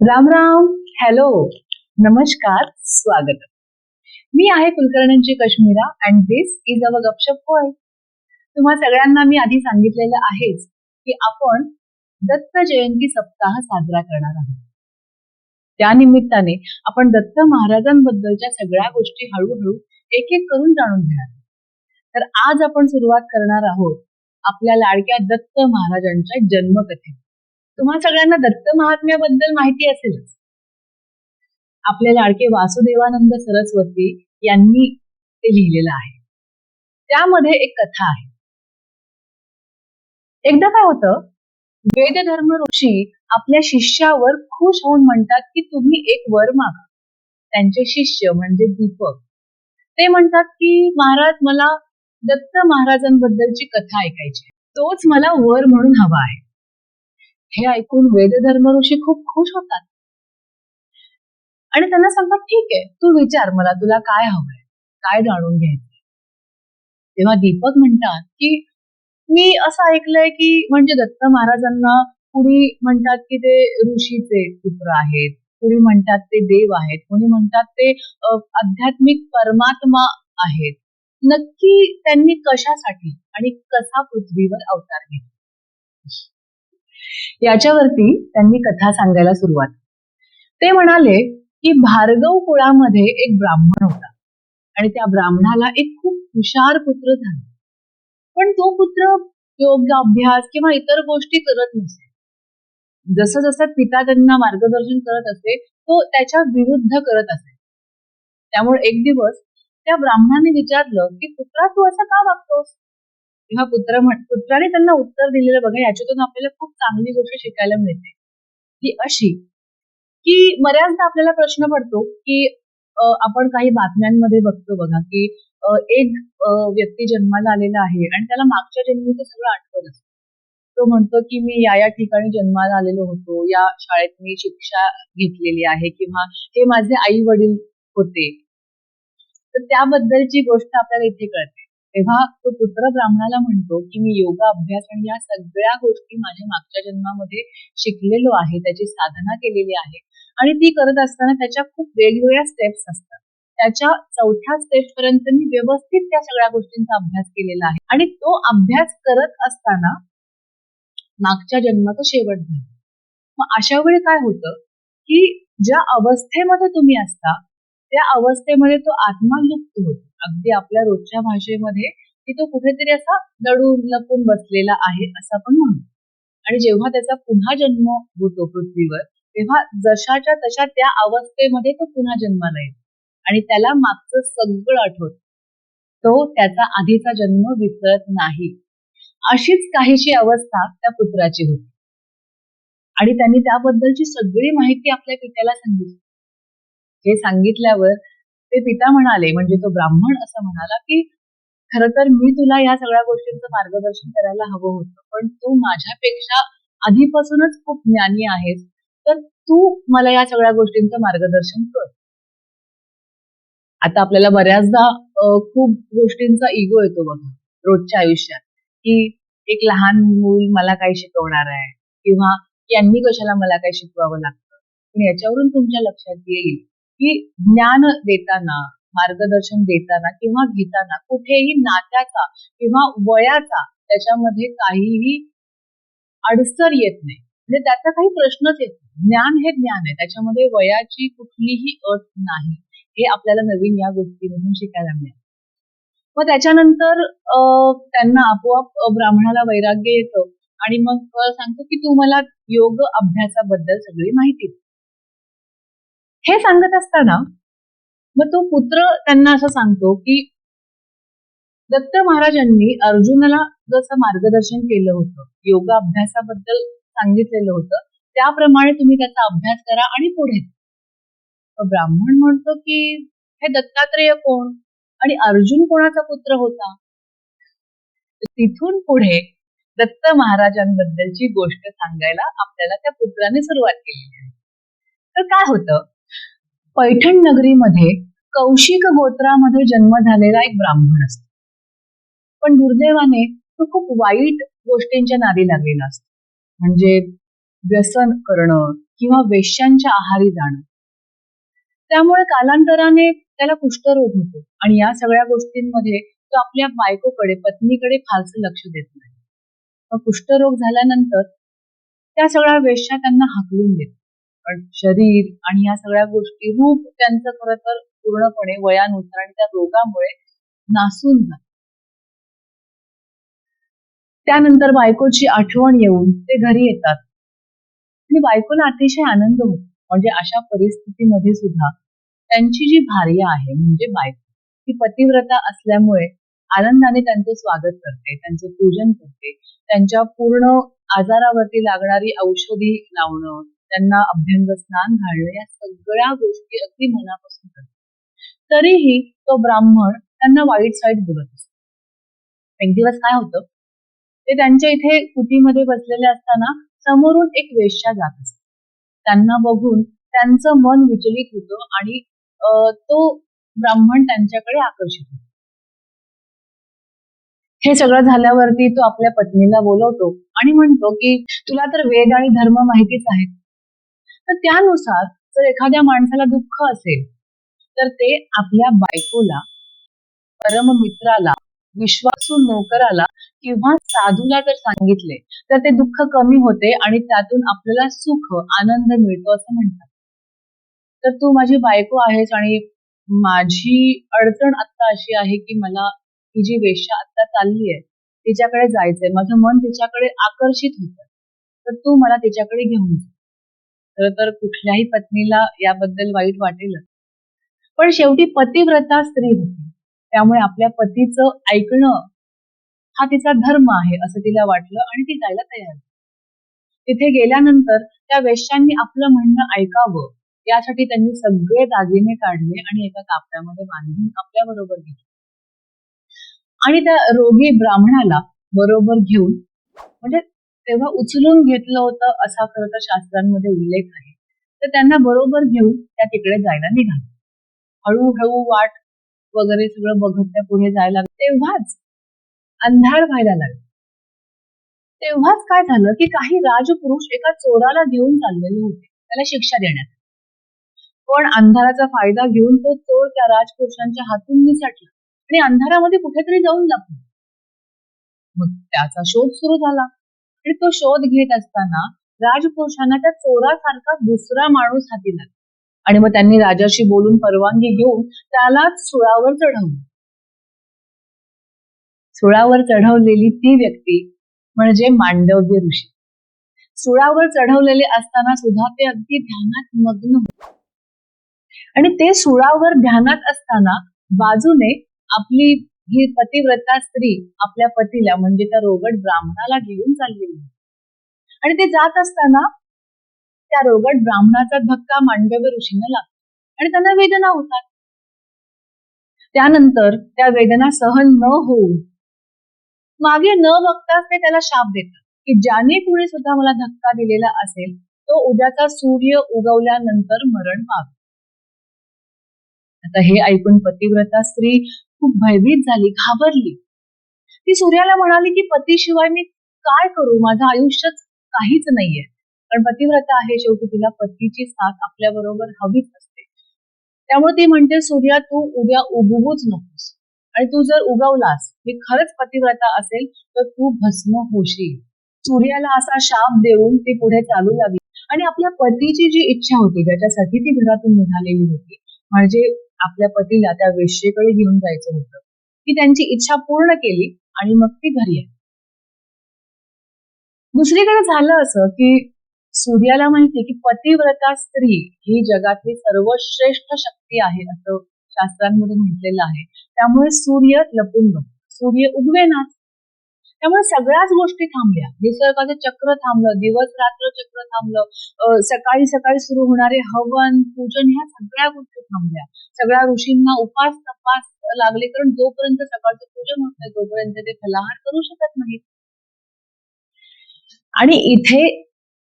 Ram Ram. Hello, नमस्कार, स्वागत. मी आहे कुलकर्ण्यांची Kashmira and this is our Gapshap Point. तुम्हा सगळ्यांना मी आधी सांगितलेलं आहेच की आपण दत्त जयंती सप्ताह साजरा करणार आहोत. त्या निमित्ताने आपण दत्त महाराजांबद्दलच्या सगळ्या गोष्टी हळूहळू एक एक करून जाणून घेणार. तर आज आपण सुरुवात करणार आहोत आपल्या लाडक्या दत्त महाराजांच्या जन्मकथे. तुम्हा सगळ्यांना दत्त महात्म्याबद्दल माहिती असेलच. आपले लाडके वासुदेवानंद सरस्वती यांनी ते लिहिलेलं आहे. त्यामध्ये एक कथा आहे. एकदा काय होतं, वेदधर्म ऋषी आपल्या शिष्यावर खुश होऊन म्हणतात की तुम्ही एक वर मागा. त्यांचे शिष्य म्हणजे दीपक ते म्हणतात की महाराज, मला दत्त महाराजांबद्दलची कथा ऐकायची, तोच मला वर म्हणून हवा आहे. हे ऐकून वेदधर्म ऋषी खूप खुश होतात आणि त्यांना सांगतात, ठीक आहे, तू विचार, मला तुला काय हवंय, काय जाणून घ्यायचंय. तेव्हा दीपक म्हणतात की मी असं ऐकलंय की म्हणजे दत्त महाराजांना कुणी म्हणतात की ते ऋषीचे पुत्र आहेत, कुणी म्हणतात ते देव आहेत, कुणी म्हणतात ते आध्यात्मिक परमात्मा आहेत. नक्की त्यांनी कशासाठी आणि कसा पृथ्वीवर अवतार घेतला याच्यावरती त्यांनी कथा सांगायला सुरुवात. ते म्हणाले की भार्गव कुळामध्ये एक ब्राह्मण होता आणि त्या ब्राह्मणाला एक खूप हुशार पुत्र झाला. पण तो पुत्र योग अभ्यास किंवा इतर गोष्टी करत नसे. जसं जसं पिता त्यांना मार्गदर्शन करत असे तो त्याच्या विरुद्ध करत असे. त्यामुळे एक दिवस त्या ब्राह्मणाने विचारलं की पुत्रा, तू असं का वागतोस? तेव्हा पुत्राने त्यांना उत्तर दिलेलं बघा, याच्यातून आपल्याला खूप चांगली गोष्ट शिकायला मिळते. ती अशी की बऱ्याचदा आपल्याला प्रश्न पडतो की आपण काही बातम्यांमध्ये बघतो बघा की एक व्यक्ती जन्माला आलेला आहे आणि त्याला मागच्या जन्मीचं सगळं आठवत असतं. तो म्हणतो की मी या ठिकाणी जन्माला आलेलो होतो, या शाळेत मी शिक्षा घेतलेली आहे, किंवा हे माझे आई वडील होते. तर त्याबद्दलची गोष्ट आपल्याला इथे कळते. तेव्हा तो पुत्र ब्राह्मणाला म्हणतो की मी योगा अभ्यास आणि या सगळ्या गोष्टी माझ्या मागच्या जन्मामध्ये शिकलेलो आहे, त्याची साधना केलेली आहे आणि ती करत असताना त्याच्या खूप वेगवेगळ्या स्टेप्स असतात. त्याच्या 4थ्या स्टेप पर्यंत मी व्यवस्थित त्या सगळ्या गोष्टींचा अभ्यास केलेला आहे आणि तो अभ्यास करत असताना मागच्या जन्माचा शेवट झाला. मग अशा वेळी काय होतं की ज्या अवस्थेमध्ये तुम्ही असता त्या अवस्थेमध्ये तो आत्मा लुप्त होतो. अगदी आपल्या रोजच्या भाषेमध्ये की तो कुठेतरी असा दडून लपून बसलेला आहे असं आपण म्हणतो. आणि जेव्हा त्याचा पुन्हा जन्म होतो पृथ्वीवर, तेव्हा जशाच्या तशा त्या अवस्थेमध्ये तो पुन्हा जन्माला येतो आणि त्याला मागचं सगळं आठवतं. तो त्याचा आधीचा जन्म विसरत नाही. अशीच काहीशी अवस्था त्या पुत्राची होती आणि त्यांनी त्याबद्दलची सगळी माहिती आपल्या पित्याला सांगितली. हे सांगितल्यावर ते पिता म्हणाले, म्हणजे तो ब्राह्मण असं म्हणाला की खरं तर मी तुला या सगळ्या गोष्टींचं मार्गदर्शन करायला हवं होतं, पण तू माझ्यापेक्षा आधीपासूनच खूप ज्ञानी आहेस, तर तू मला या सगळ्या गोष्टींचं मार्गदर्शन कर. आता आपल्याला बऱ्याचदा खूप गोष्टींचा इगो येतो बघा रोजच्या आयुष्यात, की एक लहान मूल मला काही शिकवणार आहे किंवा यांनी कशाला मला काही शिकवावं लागतं. पण याच्यावरून तुमच्या लक्षात येईल की ज्ञान देताना, मार्गदर्शन देताना किंवा घेताना कुठेही नात्याचा किंवा वयाचा त्याच्यामध्ये काहीही अडसर येत नाही. म्हणजे त्याचा काही प्रश्नच येत नाही. ज्ञान हे ज्ञान आहे, त्याच्यामध्ये वयाची कुठलीही अट नाही. हे आपल्याला नवीन या गोष्टीमधून शिकायला मिळेल. मग त्याच्यानंतर त्यांना आपोआप ब्राह्मणाला वैराग्य येतं आणि मग सांगतो की तू मला योग अभ्यासाबद्दल सगळी माहिती दे. हे सांगत असताना मग तो पुत्र त्यांना असं सांगतो की दत्त महाराजांनी अर्जुनाला जसं मार्गदर्शन केलं होतं, योगा अभ्यासाबद्दल सांगितलेलं होतं, त्याप्रमाणे तुम्ही त्याचा अभ्यास करा आणि पुढे. ब्राह्मण म्हणतो की हे दत्तात्रेय कोण आणि अर्जुन कोणाचा पुत्र होता? तिथून पुढे दत्त महाराजांबद्दलची गोष्ट सांगायला आपल्याला त्या पुत्राने सुरुवात केलेली आहे. तर काय होतं, पैठण नगरीमध्ये कौशिक गोत्रामध्ये जन्म झालेला एक ब्राह्मण असतो. पण दुर्दैवाने तो खूप वाईट गोष्टींच्या नादी लागलेला असतो. म्हणजे व्यसन करणं किंवा वेश्यांच्या आहारी जाणं. त्यामुळे कालांतराने त्याला कुष्ठरोग होतो आणि या सगळ्या गोष्टींमध्ये तो आपल्या बायकोकडे, पत्नीकडे फारसं लक्ष देत नाही. मग कुष्ठरोग झाल्यानंतर त्या सगळ्या वेश्या त्यांना हाकलून देतात. पण शरीर आणि या सगळ्या गोष्टी, रूप त्यांचं खरं तर पूर्णपणे वयानुसार आणि त्या रोगामुळे नासून जात. त्यानंतर बायकोची आठवण येऊन ते घरी येतात आणि बायकोला अतिशय आनंद होतो. म्हणजे अशा परिस्थितीमध्ये सुद्धा त्यांची जी भार्या आहे म्हणजे बायको, ती पतिव्रता असल्यामुळे आनंदाने त्यांचं स्वागत करते, त्यांचं पूजन करते, त्यांच्या पूर्ण आजारावरती लागणारी औषधी लावणं, त्यांना अभ्यंग स्नान घालणं, या सगळ्या गोष्टी अगदी मनापासून करते. तरीही तो ब्राह्मण त्यांना वाईट साईड बोलत असतो. एक दिवस काय होतं, ते त्यांच्या इथे कुटीमध्ये बसलेले असताना समोरून एक वेश्या जात असते. त्यांना बघून त्यांचं मन विचलित होतं आणि तो ब्राह्मण त्यांच्याकडे आकर्षित होतो. हे सगळं झाल्यावरती तो आपल्या पत्नीला बोलवतो आणि म्हणतो की तुला तर वेद आणि धर्म माहितीच आहेत. तर त्यानुसार जर एखाद्या माणसाला दुःख असेल तर ते आपल्या बायकोला, परममित्राला, विश्वासू नोकराला किंवा साधूला जर सांगितले तर ते दुःख कमी होते आणि त्यातून आपल्याला सुख, आनंद मिळतो असं म्हणतात. तर तू माझी बायको आहेस आणि माझी अडचण आता अशी आहे की मला ही जी वेश्या आता चालली आहे तिच्याकडे जायचंय, माझं मन तिच्याकडे आकर्षित होतं, तर तू मला तिच्याकडे घेऊन जा. खरं तर कुठल्याही पत्नीला याबद्दल वाईट वाटेलच, पण शेवटी पतिव्रता स्त्री होती, त्यामुळे आपल्या पतीचं ऐकणं हा तिचा धर्म आहे असं तिला वाटलं आणि ती जायला तयार झाली. तिथे गेल्यानंतर त्या वेश्यांनी आपलं म्हणणं ऐकावं यासाठी त्यांनी सगळे दागिने काढले आणि एका कापडामध्ये बांधून आपल्या बरोबर घेतले आणि त्या रोगी ब्राह्मणाला बरोबर घेऊन, म्हणजे तेव्हा उचलून घेतलं होतं असा खरं तर शास्त्रांमध्ये उल्लेख आहे, तर त्यांना बरोबर घेऊन त्या तिकडे जायला निघाल्या. हळूहळू वाट वगैरे सगळं बघत त्या पुढे जायला लागल्या. तेव्हाच अंधार व्हायला लागला. तेव्हाच काय झालं की काही राजपुरुष एका चोराला घेऊन चाललेले होते त्याला शिक्षा देण्यात. पण अंधाराचा फायदा घेऊन तो चोर त्या राजपुरुषांच्या हातून निसटला आणि अंधारामध्ये कुठेतरी जाऊन लपला. मग त्याचा शोध सुरू झाला आणि तो शोध घेत असताना राजपुरुषांना त्या चोरासारखा दुसरा माणूस हाती लागला आणि मग त्यांनी राजाशी बोलून परवानगी घेऊन त्यालाच सुळावर चढवलं. सुळावर चढवलेली ती व्यक्ती म्हणजे मांडव्य ऋषी. सुळावर चढवलेले असताना सुद्धा ते अगदी ध्यानात मग्न होते आणि ते सुळावर ध्यानात असताना बाजूने आपली ही पतिव्रता स्त्री आपल्या पतीला म्हणजे त्या रोगट ब्राह्मणाला घेऊन चाललेली आणि ते जात असताना त्या रोगट ब्राह्मणाचा धक्का मांडव्य ऋषींना लागतो आणि त्यांना वेदना होतात. त्यानंतर त्या वेदना सहन न होऊन मागे न बघताच ते त्याला शाप देतात की ज्याने कुणी सुद्धा मला धक्का दिलेला असेल तो उद्याचा सूर्य उगवल्यानंतर मरण पावेल. आता हे ऐकून पतिव्रता स्त्री खूप भयभीत झाली, घाबरली. ती सूर्याला म्हणाली की पतीशिवाय मी काय करू, माझं आयुष्यच काहीच नाहीये. पण पतिव्रता आहे, शेवटी तिला पतीची साथ आपल्या बरोबर हवीच असते. त्यामुळे ती म्हणते सूर्या तू उद्या उगवूच नकोस आणि तू जर उगवलास, मी खरंच पतिव्रता असेल तर तू भस्म होशील. सूर्याला असा शाप देऊन ती पुढे चालू लागली आणि आपल्या पतीची जी इच्छा होती ज्याच्यासाठी ती घरातून निघालेली होती, म्हणजे आपल्या पतीला त्या वेश्येकडे घेऊन जायचं होतं, ती त्यांची इच्छा पूर्ण केली आणि मग ती घरी आली. दुसरीकडे झालं असं की सूर्याला माहिती की पतिव्रता स्त्री ही जगातली सर्वश्रेष्ठ शक्ती आहे असं शास्त्रांमध्ये म्हटलेलं आहे. त्यामुळे सूर्य लपून बसला, सूर्य उगवेनाच. त्यामुळे सगळ्याच गोष्टी थांबल्या. निसर्गाचं चक्र थांबलं, दिवस रात्र चक्र थांबलं, सकाळी सकाळी सुरू होणारे हवन, पूजन, ह्या सगळ्या गोष्टी थांबल्या. सगळ्या ऋषींना उपास तपास लागले, कारण जोपर्यंत सकाळचं पूजन होत नाही तोपर्यंत ते फलाहार करू शकत नाहीत. आणि इथे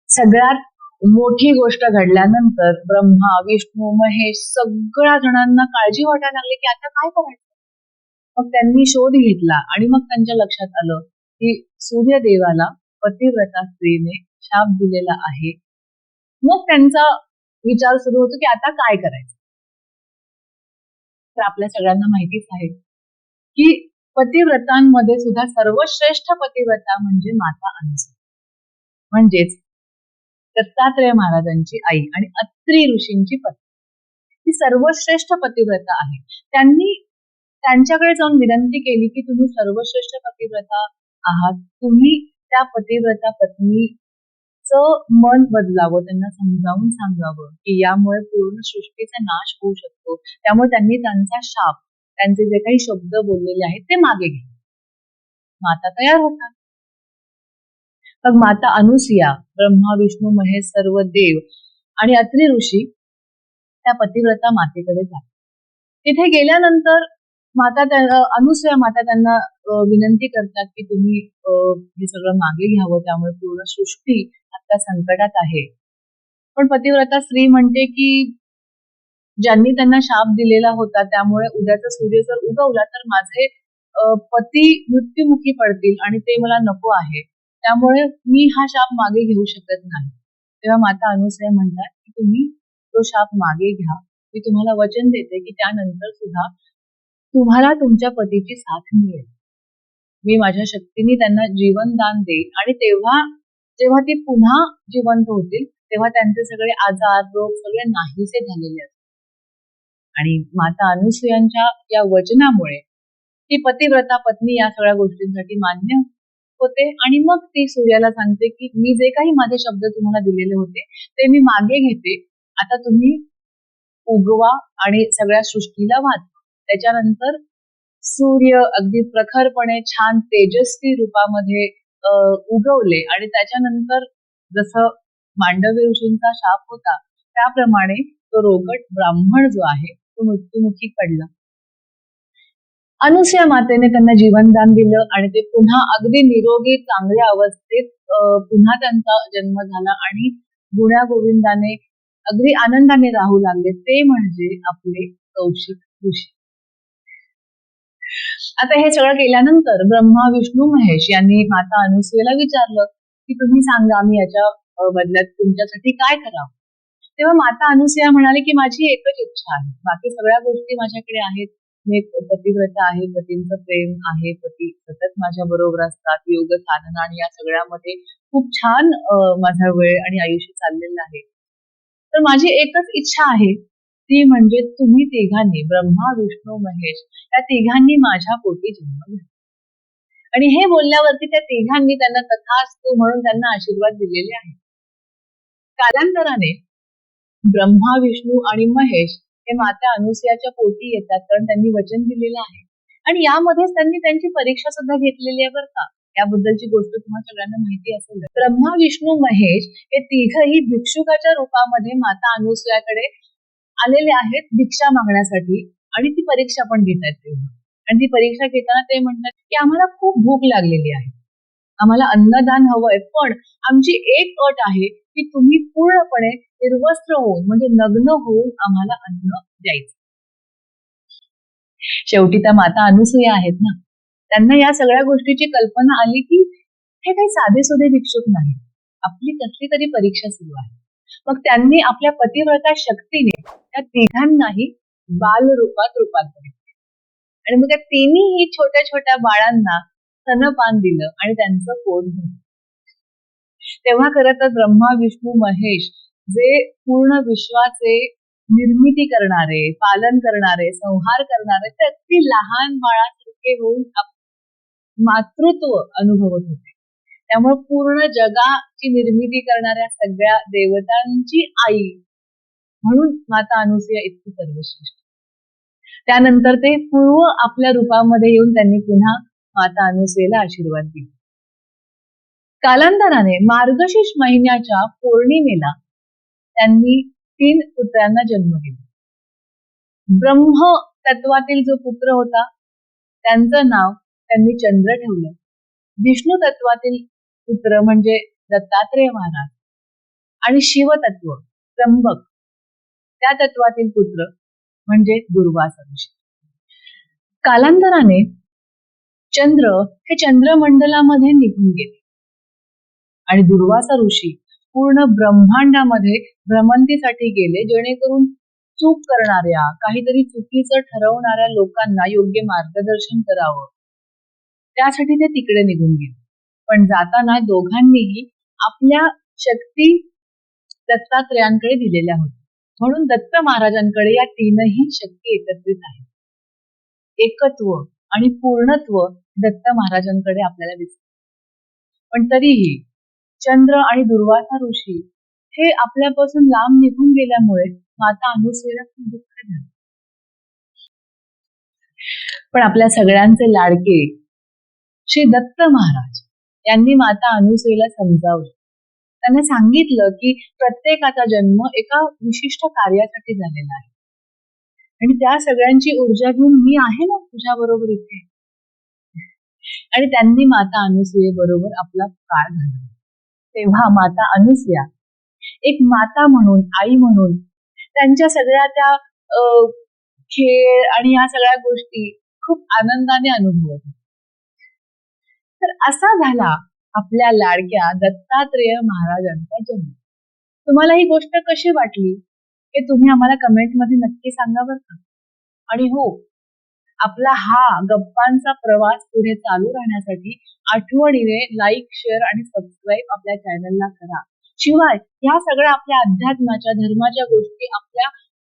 सगळ्यात मोठी गोष्ट घडल्यानंतर ब्रह्मा, विष्णू, महेश सगळ्या जणांना काळजी वाटायला लागली की आता काय करायचं. मग त्यांनी शोध घेतला आणि मग त्यांच्या लक्षात आलं की सूर्यदेवाला पतिव्रता स्त्रीने शाप दिलेला आहे. मग त्यांचा विचार सुरू होतो की आता काय करायचं. तर आपल्या सगळ्यांना माहितीच आहे की पतिव्रतांमध्ये सुद्धा सर्वश्रेष्ठ पतिव्रता म्हणजे माता अनुसूया, म्हणजेच दत्तात्रेय महाराजांची आई आणि अत्री ऋषींची पत्नी. ही सर्वश्रेष्ठ पतिव्रता आहे. त्यांनी त्यांच्याकडे जाऊन विनंती केली की तुम्ही सर्वश्रेष्ठ पतिव्रता आहात, तुम्ही त्या पतिव्रता पत्नीचं मन बदलावं, त्यांना समजावून सांगावं की यामुळे पूर्ण सृष्टीचा नाश होऊ शकतो. त्यामुळे त्यांनी त्यांचा शाप, त्यांचे जे काही शब्द बोललेले आहेत ते मागे घेतले. माता तयार होतात. मग माता अनुसूया, ब्रह्मा विष्णू महेश सर्व देव आणि अत्री ऋषी त्या पतिव्रता मातेकडे जातात. तिथे गेल्यानंतर माता अनुसूया माता त्यांना विनंती करतात की तुम्ही हे सगळं मागे घ्यावं, त्यामुळे पूर्ण सृष्टी आता संकटात आहे. पण पतिव्रता स्त्री म्हणते की ज्यांनी त्यांना शाप दिलेला होता त्यामुळे उद्याचा सूर्य जर उगवला तर माझे पती मृत्युमुखी पडतील आणि ते मला नको आहे, त्यामुळे मी हा शाप मागे घेऊ शकत नाही. तेव्हा माता अनुसूया म्हणतात की तुम्ही तो शाप मागे घ्या, मी तुम्हाला वचन देते की त्यानंतर सुद्धा तुम्हाला तुमच्या पतीची साथ मिळेल. मी माझ्या शक्तीने त्यांना जीवन दान देईल आणि तेव्हा जेव्हा ती पुन्हा जिवंत होतील तेव्हा त्यांचे सगळे आजार रोग सगळे नाहीसे झालेले असतात. आणि माता अनुसूयांच्या या वचनामुळे ती पतिव्रता पत्नी या सगळ्या गोष्टींसाठी मान्य होते आणि मग ती सूर्याला सांगते की मी जे काही माझे शब्द तुम्हाला दिलेले होते ते मी मागे घेते, आता तुम्ही उगवा आणि सगळ्या सृष्टीला वाचवा. त्याच्यानंतर सूर्य अगदी प्रखरपणे छान तेजस्वी रूपामध्ये उगवले आणि त्याच्यानंतर जसं मांडव्य ऋषींचा शाप होता त्याप्रमाणे तो रोगट ब्राह्मण जो आहे तो मृत्युमुखी पडला. अनुसूया मातेने त्यांना जीवनदान दिलं आणि ते पुन्हा अगदी निरोगी चांगल्या अवस्थेत पुन्हा त्यांचा जन्म झाला आणि गुण्या गोविंदाने अगदी आनंदाने राहू लागले. ते म्हणजे आपले कौशिक ऋषी. आता हे सगळं केल्यानंतर ब्रह्मा विष्णू महेश यांनी माता अनुसूयाला विचारलं की तुम्ही सांगा मी याच्या बदल्यात तुमच्यासाठी काय करावं. तेव्हा माता अनुसूया म्हणाले की माझी एकच इच्छा आहे, बाकी सगळ्या गोष्टी माझ्याकडे आहेत, मी एक पतिव्रता आहे, पतींचं प्रेम आहे, पती सतत माझ्या बरोबर असतात, योग साधना आणि या सगळ्यामध्ये खूप छान माझा वेळ आणि आयुष्य चाललेलं आहे. तर माझी एकच इच्छा आहे ती म्हणजे तुम्ही तिघांनी, ब्रह्मा विष्णू महेश या तिघांनी माझ्या पोटी जन्म घ्या. आणि हे बोलल्यावरती त्या तिघांनी त्यांना तथास्तु म्हणून त्यांना आशीर्वाद दिलेले आहेत. कालांतराने ब्रह्मा विष्णू आणि महेश हे माता अनुसूयाच्या पोटी येतात, कारण त्यांनी वचन दिलेलं आहे आणि यामध्येच त्यांनी त्यांची परीक्षा सुद्धा घेतलेली आहे बरं का. याबद्दलची गोष्ट तुम्हाला सगळ्यांना माहिती असेल. ब्रह्मा विष्णू महेश हे तिघही भिक्षुकाच्या रूपामध्ये माता अनुसूयाकडे आलेले आहेत भिक्षा मागण्यासाठी आणि ती परीक्षा पण घेत आहेत तेव्हा. आणि ती परीक्षा घेताना ते म्हणतात की आम्हाला खूप भूक लागलेली आहे, आम्हाला अन्नदान हवंय, पण आमची एक अट आहे की तुम्ही पूर्णपणे निर्वस्त्र होऊन म्हणजे नग्न होऊन आम्हाला अन्न द्यायचं. शेवटी त्या माता अनुसूया आहेत ना, त्यांना या सगळ्या गोष्टीची कल्पना आली की हे काही साधे सुधे भिक्षुक नाही, आपली कसली तरी परीक्षा सुरू आहे. मग त्यांनी आपल्या पतिव्रता शक्तीने त्या तिघांनाही बाल रूपात रूपांतरित केलं आणि मग त्या तिन्ही छोट्या छोट्या बाळांना स्तनपान दिलं आणि त्यांचं पोट भरलं. तेव्हा खरं तर ब्रह्मा विष्णू महेश जे पूर्ण विश्वाचे निर्मिती करणारे, पालन करणारे, संहार करणारे, ते अगदी लहान बाळासारखे होऊन मातृत्व अनुभवत होते. त्यामुळे पूर्ण जगाची निर्मिती करणाऱ्या सगळ्या देवतांची आई म्हणून माता अनुसूया इतकी सर्वश्रेष्ठ. त्यानंतर ते पूर्व आपल्या रूपामध्ये येऊन त्यांनी पुन्हा माता अनुसूयेला आशीर्वाद दिला. कालांतराने मार्गशीर्ष महिन्याच्या पौर्णिमेला त्यांनी 3 पुत्रांना जन्म दिला. ब्रह्म तत्वातील जो पुत्र होता त्यांचं नाव त्यांनी चंद्र ठेवलं. विष्णू तत्वातील पुत्र म्हणजे दत्तात्रेय महाराज आणि शिव तत्व त्र्यंबक त्या तत्वातील पुत्र म्हणजे दुर्वासा ऋषी. कालांतराने चंद्र हे चंद्रमंडलामध्ये निघून गेले आणि दुर्वासा ऋषी पूर्ण ब्रह्मांडामध्ये भ्रमंतीसाठी गेले, जेणेकरून चूक करणाऱ्या, काहीतरी चुकीचं ठरवणाऱ्या लोकांना योग्य मार्गदर्शन करावं. त्यासाठी ते तिकडे निघून गेले. पण जाताना दोघांनीही आपल्या शक्ती दत्तात्रयांकडे दिलेल्या होत्या. म्हणून दत्त महाराजांकडे या तीनही शक्ती एकत्रित आहेत. एकत्व आणि पूर्णत्व दत्त महाराजांकडे आपल्याला दिसते. पण तरीही चंद्र आणि दुर्वासा ऋषी हे आपल्यापासून लांब निघून गेल्यामुळे माता अनुसूयेला खूप दुःख झालं. पण आपल्या सगळ्यांचे लाडके श्री दत्त महाराज यांनी माता अनुसूयेला समजावलं. त्यांना सांगितलं की प्रत्येकाचा जन्म एका विशिष्ट कार्यासाठी झालेला आहे आणि त्या सगळ्यांची ऊर्जा घेऊन मी आहे ना तुझ्या बरोबर इथे. आणि त्यांनी माता अनुसूये बरोबर आपला काळ घालवला. तेव्हा माता अनुसूया एक माता म्हणून, आई म्हणून त्यांच्या सगळ्या त्या खेळ आणि या सगळ्या गोष्टी खूप आनंदाने अनुभवत. तर असा झाला आपल्या लाडक्या दत्तात्रेय महाराजांचा जन्म. तुम्हाला ही गोष्ट कशी वाटली हे तुम्ही आम्हाला कमेंटमध्ये नक्की सांगा बरं का. आणि हो, आपला हा गप्पांचा प्रवास पुढे चालू राहण्यासाठी आठवणीने लाईक, शेअर आणि सबस्क्राईब आपल्या चॅनलला करा. शिवाय ह्या सगळ्या आपल्या अध्यात्माच्या, धर्माच्या गोष्टी आपल्या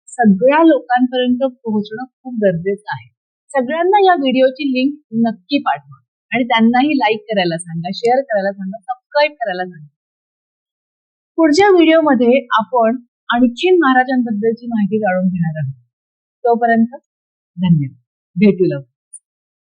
सगळ्या लोकांपर्यंत पोहोचणं खूप गरजेचं आहे. सगळ्यांना या व्हिडिओची लिंक नक्की पाठवा आणि त्यांनाही लाईक करायला सांगा, शेअर करायला सांगा, सबस्क्राईब करायला सांगा. पुढच्या व्हिडिओमध्ये आपण आणखीन महाराजांबद्दलची माहिती जाणून घेणार आहोत. तोपर्यंत धन्यवाद. भेटू लवकर.